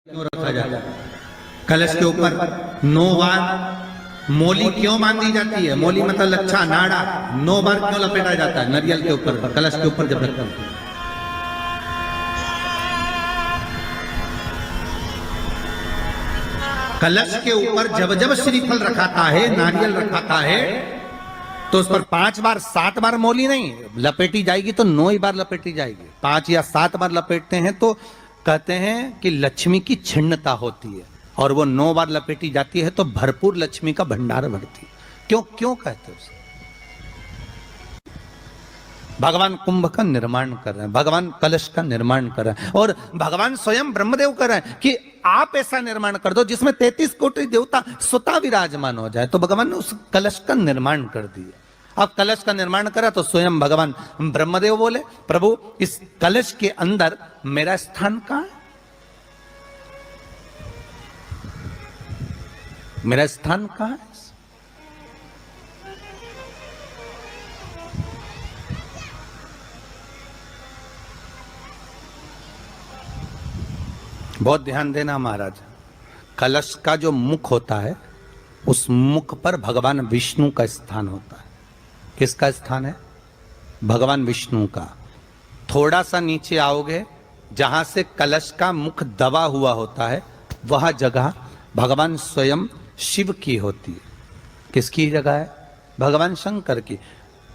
क्यों रखा जाता है? कलश के ऊपर 9 बार मोली क्यों बांधी जाती है? मोली मतलब लच्छा नाड़ा 9 बार क्यों लपेटा जाता है नारियल के ऊपर, कलश के ऊपर जब रखते हैं? कलश के ऊपर जब जब श्रीफल रखाता है, नारियल रखाता है, तो उस पर 5 बार 7 बार मोली नहीं लपेटी जाएगी, तो 9 ही बार लपेटी जाएगी। 5 या 7 बार लपेटते हैं तो कहते हैं कि लक्ष्मी की छिन्नता होती है, और वो 9 बार लपेटी जाती है तो भरपूर लक्ष्मी का भंडार भरती है। क्यों क्यों कहते हैं उसे? भगवान कुंभ का निर्माण कर रहे हैं, भगवान कलश का निर्माण कर रहे हैं, और भगवान स्वयं ब्रह्मदेव कर रहे हैं कि आप ऐसा निर्माण कर दो जिसमें 33 कोटि देवता स्वतः विराजमान हो जाए। तो भगवान ने उस कलश का निर्माण कर दिया। अब कलश का निर्माण करा तो स्वयं भगवान ब्रह्मदेव बोले, प्रभु इस कलश के अंदर मेरा स्थान कहां है? मेरा स्थान कहां है? बहुत ध्यान देना महाराज, कलश का जो मुख होता है उस मुख पर भगवान विष्णु का स्थान होता है। किसका स्थान है? भगवान विष्णु का। थोड़ा सा नीचे आओगे, जहां से कलश का मुख दबा हुआ होता है, वह जगह भगवान स्वयं शिव की होती है। किसकी जगह है? भगवान शंकर की।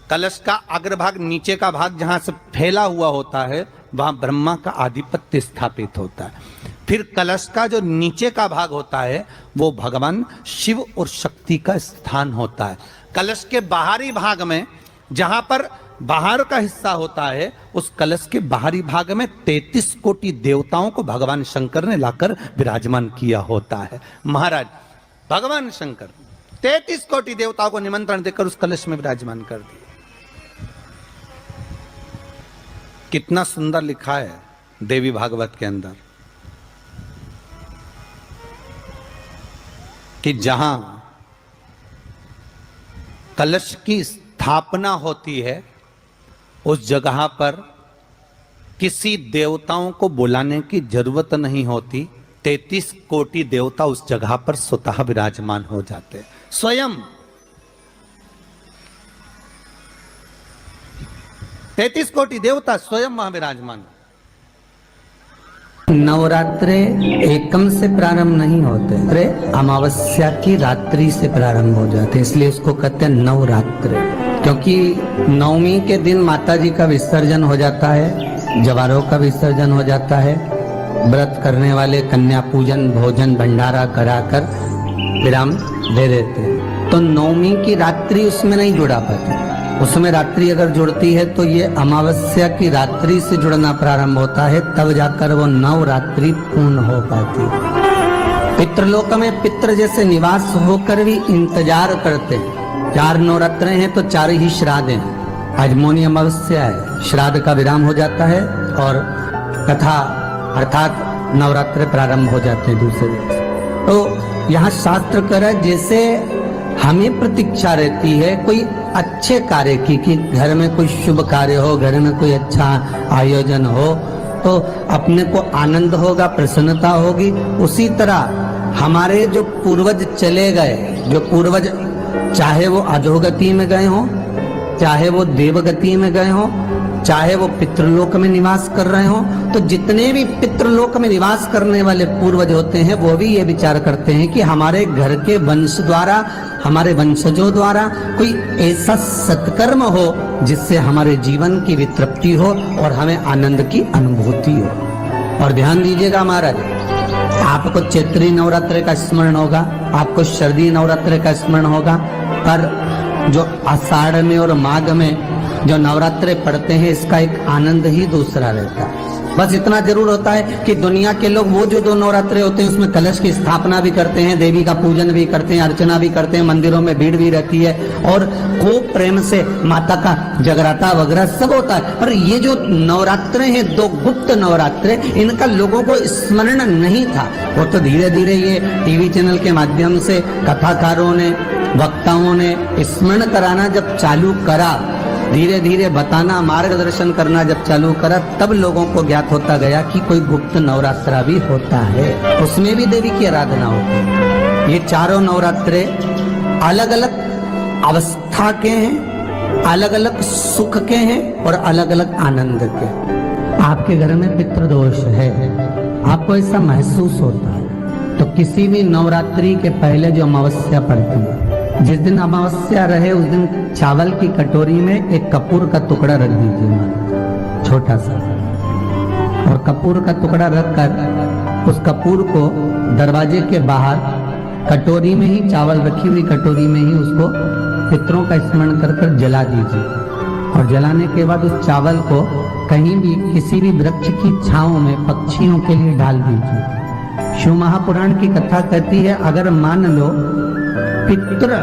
कलश का अग्रभाग, नीचे का भाग जहां से फैला हुआ होता है, वहां ब्रह्मा का आधिपत्य स्थापित होता है। फिर कलश का जो नीचे का भाग होता है वो भगवान शिव और शक्ति का स्थान होता है। कलश के बाहरी भाग में, जहां पर बाहर का हिस्सा होता है, उस कलश के बाहरी भाग में 33 कोटि देवताओं को भगवान शंकर ने लाकर विराजमान किया होता है। महाराज भगवान शंकर 33 कोटि देवताओं को निमंत्रण देकर उस कलश में विराजमान कर दिया। कितना सुंदर लिखा है देवी भागवत के अंदर कि जहां कलश की स्थापना होती है उस जगह पर किसी देवताओं को बुलाने की जरूरत नहीं होती। 33 कोटि देवता उस जगह पर स्वतः विराजमान हो जाते हैं। स्वयं 33 कोटि देवता स्वयं वहां विराजमान। नवरात्रे एकम से प्रारंभ नहीं होते, अरे अमावस्या की रात्रि से प्रारंभ हो जाते, इसलिए उसको कहते हैं नवरात्रे। क्योंकि नवमी के दिन माता जी का विसर्जन हो जाता है, जवारों का विसर्जन हो जाता है, व्रत करने वाले कन्या पूजन भोजन भंडारा कराकर विराम दे देते हैं। तो नवमी की रात्रि उसमें नहीं जुड़ा पाती। उसमें रात्रि अगर जुड़ती है तो ये अमावस्या की रात्रि से जुड़ना प्रारंभ होता है, तब जाकर वो नवरात्रि पूर्ण हो पाती है। पितृलोक में पितृ जैसे निवास होकर भी इंतजार करते हैं। 4 नवरात्रे हैं तो 4 ही श्राद्ध हैं। आज मौनी अमावस्या है, श्राद्ध का विराम हो जाता है और कथा अर्थात नवरात्रे प्रारंभ हो जाते हैं दूसरे दिन। तो यहाँ शास्त्र कह रहा है जैसे हमें प्रतीक्षा रहती है कोई अच्छे कार्य की, कि घर में कोई शुभ कार्य हो, घर में कोई अच्छा आयोजन हो तो अपने को आनंद होगा, प्रसन्नता होगी। उसी तरह हमारे जो पूर्वज चले गए, जो पूर्वज चाहे वो अधोगति में गए हों, चाहे वो देवगति में गए हों, चाहे वो पितृलोक में निवास कर रहे हों, तो जितने भी पितृलोक में निवास करने वाले पूर्वज होते हैं वो भी ये विचार करते हैं कि हमारे घर के वंश द्वारा, हमारे वंशजों द्वारा कोई ऐसा सत्कर्म हो जिससे हमारे जीवन की वितृप्ति हो और हमें आनंद की अनुभूति हो। और ध्यान दीजिएगा महाराज, आपको चैत्री नवरात्रि का स्मरण होगा, आपको शरदी नवरात्रि का स्मरण होगा, पर जो आषाढ़ में और माघ में जो नवरात्रे पढ़ते हैं इसका एक आनंद ही दूसरा रहता है। बस इतना जरूर होता है कि दुनिया के लोग वो जो 2 नवरात्रे होते हैं उसमें कलश की स्थापना भी करते हैं, देवी का पूजन भी करते हैं, अर्चना भी करते हैं, मंदिरों में भीड़ भी रहती है और खूब प्रेम से माता का जगराता वगैरह सब होता है। पर ये जो नवरात्रे हैं 2 गुप्त नवरात्रे, इनका लोगों को स्मरण नहीं था। वो तो धीरे धीरे ये टीवी चैनल के माध्यम से कथाकारों ने, वक्ताओं ने स्मरण कराना जब चालू करा धीरे धीरे बताना, मार्गदर्शन करना जब चालू करा, तब लोगों को ज्ञात होता गया कि कोई गुप्त नवरात्रा भी होता है, उसमें भी देवी की आराधना होती है। ये चारों नवरात्रे अलग अलग अवस्था के हैं, अलग अलग सुख के हैं और अलग अलग आनंद के। आपके घर में पितृदोष है, आपको ऐसा महसूस होता है, तो किसी भी नवरात्रि के पहले जो अमावस्या पड़ती है, जिस दिन अमावस्या रहे उस दिन चावल की कटोरी में एक कपूर का टुकड़ा रख दीजिए, छोटा सा, और कपूर का टुकड़ा रखकर उस कपूर को दरवाजे के बाहर कटोरी में ही, चावल रखी हुई कटोरी में ही उसको पितरों का स्मरण कर कर जला दीजिए। और जलाने के बाद उस चावल को कहीं भी किसी भी वृक्ष की छांव में पक्षियों के लिए डाल दीजिए। शिव महापुराण की कथा कहती है, अगर मान लो पितृ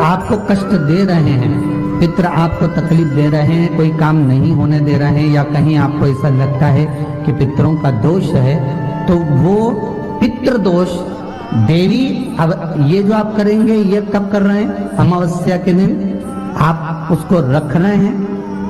आपको कष्ट दे रहे हैं, पितृ आपको तकलीफ दे रहे हैं, कोई काम नहीं होने दे रहे हैं, या कहीं आपको ऐसा लगता है कि पितरों का दोष है, तो वो पितृ दोष देवी, अब ये जो आप करेंगे ये कब कर रहे हैं? अमावस्या के दिन आप उसको रख रहे हैं,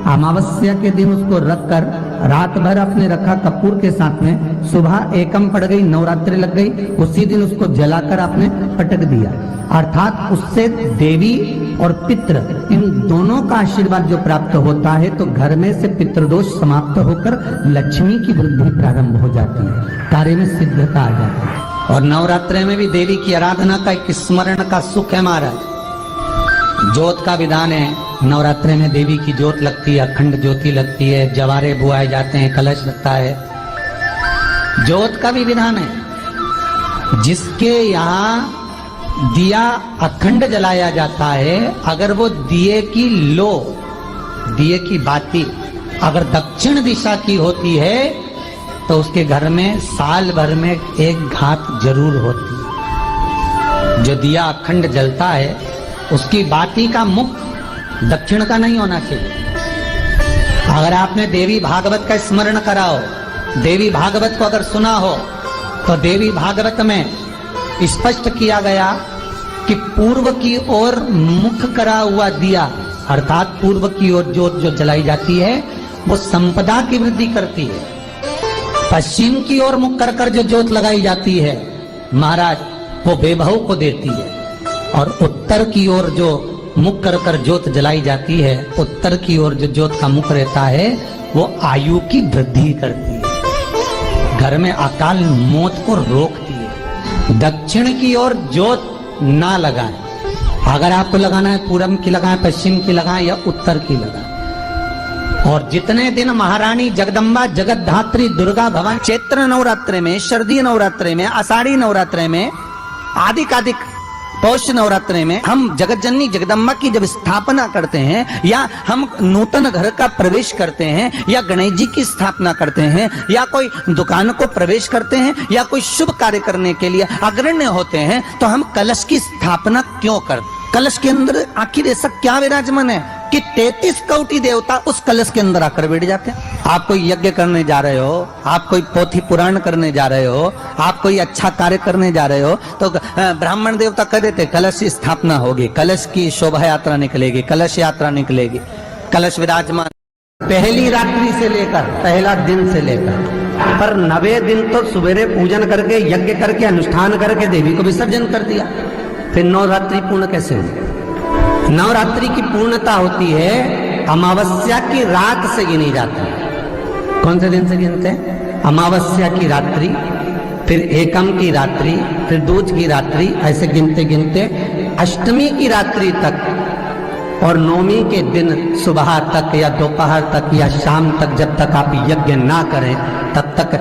अमावस्या के दिन उसको रखकर रात भर आपने रखा कपूर के साथ में, सुबह एकम पड़ गई, नवरात्रि लग गई, उसी दिन उसको जलाकर आपने पटक दिया। अर्थात उससे देवी और पितृ इन दोनों का आशीर्वाद जो प्राप्त होता है, तो घर में से पितृदोष समाप्त होकर लक्ष्मी की वृद्धि प्रारंभ हो जाती है, कार्य में सिद्धता आ जाती है। और नवरात्रि में भी देवी की आराधना का एक स्मरण का सुख है महाराज। ज्योत का विधान है, नवरात्रि में देवी की ज्योत लगती है, अखंड ज्योति लगती है, जवारे बुआए जाते हैं, कलश लगता है, ज्योत का भी विधान है। जिसके यहाँ दिया अखंड जलाया जाता है, अगर वो दिए की लो, दिए की बाती अगर दक्षिण दिशा की होती है, तो उसके घर में साल भर में एक घात जरूर होती है। जो दिया अखंड जलता है, उसकी बाती का मुख दक्षिण का नहीं होना चाहिए। अगर आपने देवी भागवत का स्मरण करा हो, देवी भागवत को अगर सुना हो, तो देवी भागवत में स्पष्ट किया गया कि पूर्व की ओर मुख करा हुआ दिया, अर्थात पूर्व की ओर ज्योत जो जलाई जाती है, वो संपदा की वृद्धि करती है। पश्चिम की ओर मुख कर कर जो ज्योत लगाई जाती है महाराज, वो बेबहू को देती है। और उत्तर की ओर जो मुख कर कर ज्योत जलाई जाती है, उत्तर की ओर जो ज्योत का मुख रहता है, वो आयु की वृद्धि करती है, घर में अकाल मौत को रोकती है। दक्षिण की ओर ज्योत ना लगाएं, अगर आपको लगाना है पूरब की लगाएं, पश्चिम की लगाएं या उत्तर की लगाएं। और जितने दिन महारानी जगदम्बा जगतधात्री दुर्गा भवानी चैत्र नवरात्रि में, शरदीय नवरात्रि में, आषाढ़ी नवरात्रि में, आदिकादिक पौष नवरात्रि में हम जगत जननी जगदम्बा की जब स्थापना करते हैं, या हम नूतन घर का प्रवेश करते हैं, या गणेश जी की स्थापना करते हैं, या कोई दुकान को प्रवेश करते हैं, या कोई शुभ कार्य करने के लिए अग्रण्य होते हैं, तो हम कलश की स्थापना क्यों करते? कलश के अंदर आखिर ऐसा क्या विराजमान है कि 33 कोटि देवता उस कलश के अंदर आकर बैठ जाते हैं? आप कोई यज्ञ करने जा रहे हो, आप कोई पोथी पुराण करने जा रहे हो, आप कोई अच्छा कार्य करने जा रहे हो, तो ब्राह्मण देवता कह देते कलश की स्थापना होगी, कलश की शोभा यात्रा निकलेगी, कलश यात्रा निकलेगी, कलश विराजमान पहली रात्रि से लेकर पहला दिन से लेकर, पर 90 दिन तो सवेरे पूजन करके यज्ञ करके अनुष्ठान करके देवी को विसर्जन कर दिया। फिर नवरात्रि पूर्ण कैसे हुई? नवरात्रि की पूर्णता होती है अमावस्या की रात से गिनी जाती है। कौन से दिन से गिनते हैं? अमावस्या की रात्रि, फिर एकम की रात्रि, फिर दूज की रात्रि, ऐसे गिनते गिनते अष्टमी की रात्रि तक और नौमी के दिन सुबह तक या दोपहर तक या शाम तक, जब तक आप यज्ञ ना करें तब तक